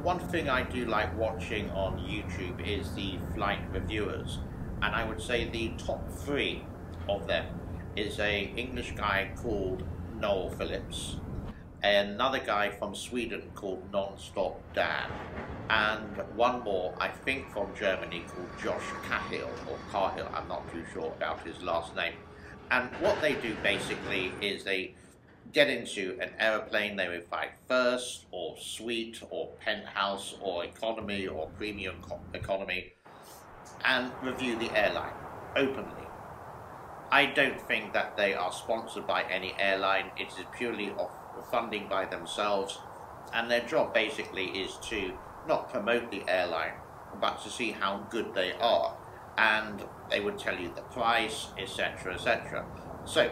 one thing I do like watching on YouTube is the flight reviewers, and I would say the top three of them is a English guy called Noel Phillips, another guy from Sweden called Non-Stop Dan, and one more, I think from Germany, called Josh Cahill, or Cahill, I'm not too sure about his last name. And what they do basically is they get into an aeroplane, they would fly first, or suite, or penthouse, or economy, or premium economy, and review the airline openly. I don't think that they are sponsored by any airline. It is purely off funding by themselves, and their job basically is to not promote the airline, but to see how good they are, and they would tell you the price, etc., etc. So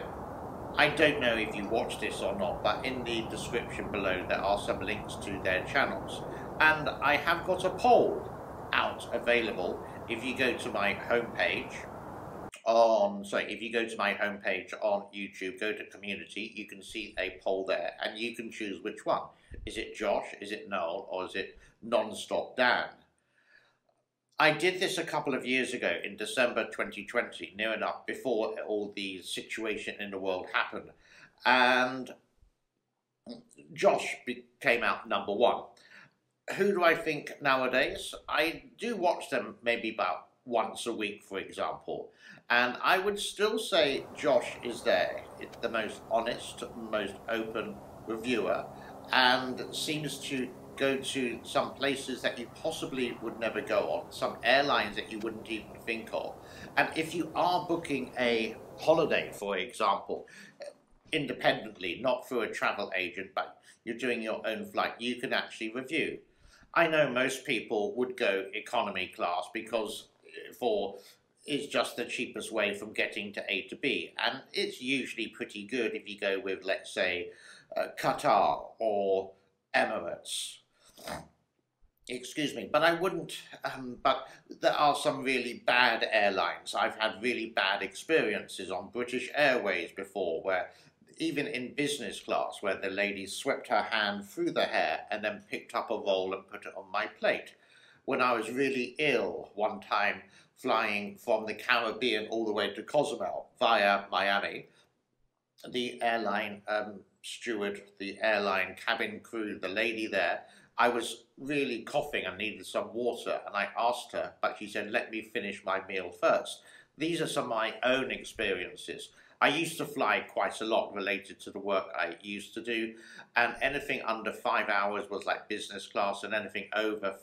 I don't know if you watch this or not, but in the description below there are some links to their channels, and I have got a poll out available. If you go to my homepage if you go to my homepage on YouTube, go to community, you can see a poll there, and you can choose which one. Is it Josh, is it Noel, or is it Non-Stop Dan? I did this a couple of years ago in December 2020, near enough before all the situation in the world happened, and Josh came out number one. Who do I think nowadays? I do watch them maybe about once a week, for example, and I would still say Josh is there. It's the most honest, most open reviewer, and seems to go to some places that you possibly would never go on, some airlines that you wouldn't even think of. And if you are booking a holiday, for example, independently, not through a travel agent, but you're doing your own flight, you can actually review. I know most people would go economy class because it's just the cheapest way from getting to A to B, and it's usually pretty good if you go with, let's say, Qatar or Emirates. Excuse me, but I wouldn't, but there are some really bad airlines. I've had really bad experiences on British Airways before, where even in business class, where the lady swept her hand through the hair and then picked up a roll and put it on my plate. When I was really ill one time, flying from the Caribbean all the way to Cozumel via Miami, the airline steward, the airline cabin crew, the lady there, I was really coughing and needed some water, and I asked her, but she said, let me finish my meal first. These are some of my own experiences. I used to fly quite a lot related to the work I used to do, and anything under 5 hours was like business class, and anything over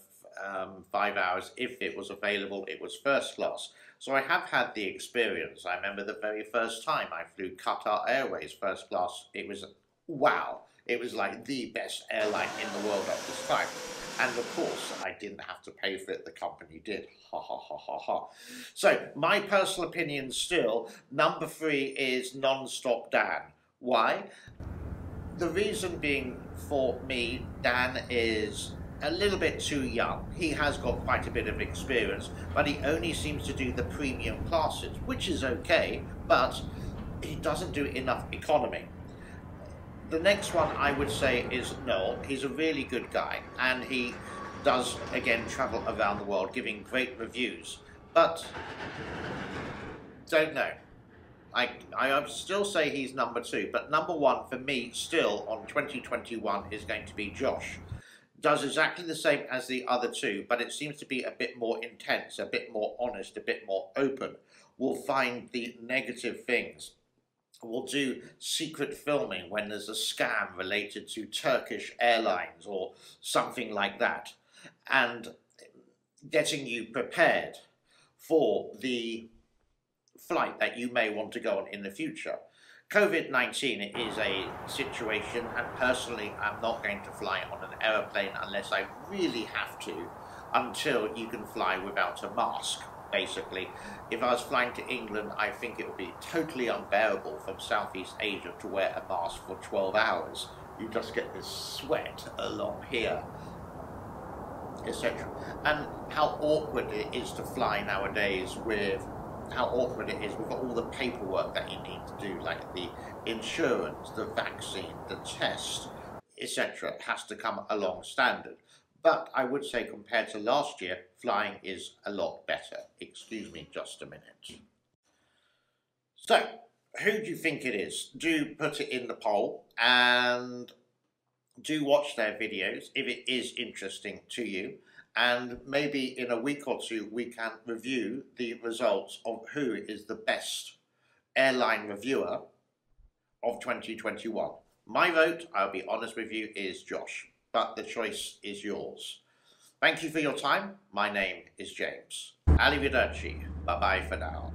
5 hours, if it was available, it was first class. So I have had the experience. I remember the very first time I flew Qatar Airways first class. It was wow. It was like the best airline in the world at this time. And of course, I didn't have to pay for it. The company did. Ha ha ha ha ha. So my personal opinion still, number 3 is Non-Stop Dan. Why? The reason being, for me, Dan is a little bit too young. He has got quite a bit of experience, but he only seems to do the premium classes, which is okay, but he doesn't do enough economy. The next one I would say is Noel. He's a really good guy, and he does, again, travel around the world giving great reviews, but don't know. I would still say he's number 2, but number 1 for me still on 2021 is going to be Josh. Does exactly the same as the other 2, but it seems to be a bit more intense, a bit more honest, a bit more open. We'll find the negative things. We'll do secret filming when there's a scam related to Turkish Airlines or something like that, and getting you prepared for the flight that you may want to go on in the future. COVID-19 is a situation, and personally I'm not going to fly on an aeroplane unless I really have to, until you can fly without a mask. Basically, if I was flying to England, I think it would be totally unbearable from Southeast Asia to wear a mask for 12 hours. You just get this sweat along here, etc. And how awkward it is to fly nowadays with all the paperwork that you need to do, like the insurance, the vaccine, the test, etc. has to come along standard. But I would say compared to last year, flying is a lot better. Excuse me just a minute. So, who do you think it is? Do put it in the poll and do watch their videos if it is interesting to you. And maybe in a week or two we can review the results of who is the best airline reviewer of 2021. My vote, I'll be honest with you, is Josh, but the choice is yours. Thank you for your time. My name is James. Arrivederci. Bye-bye for now.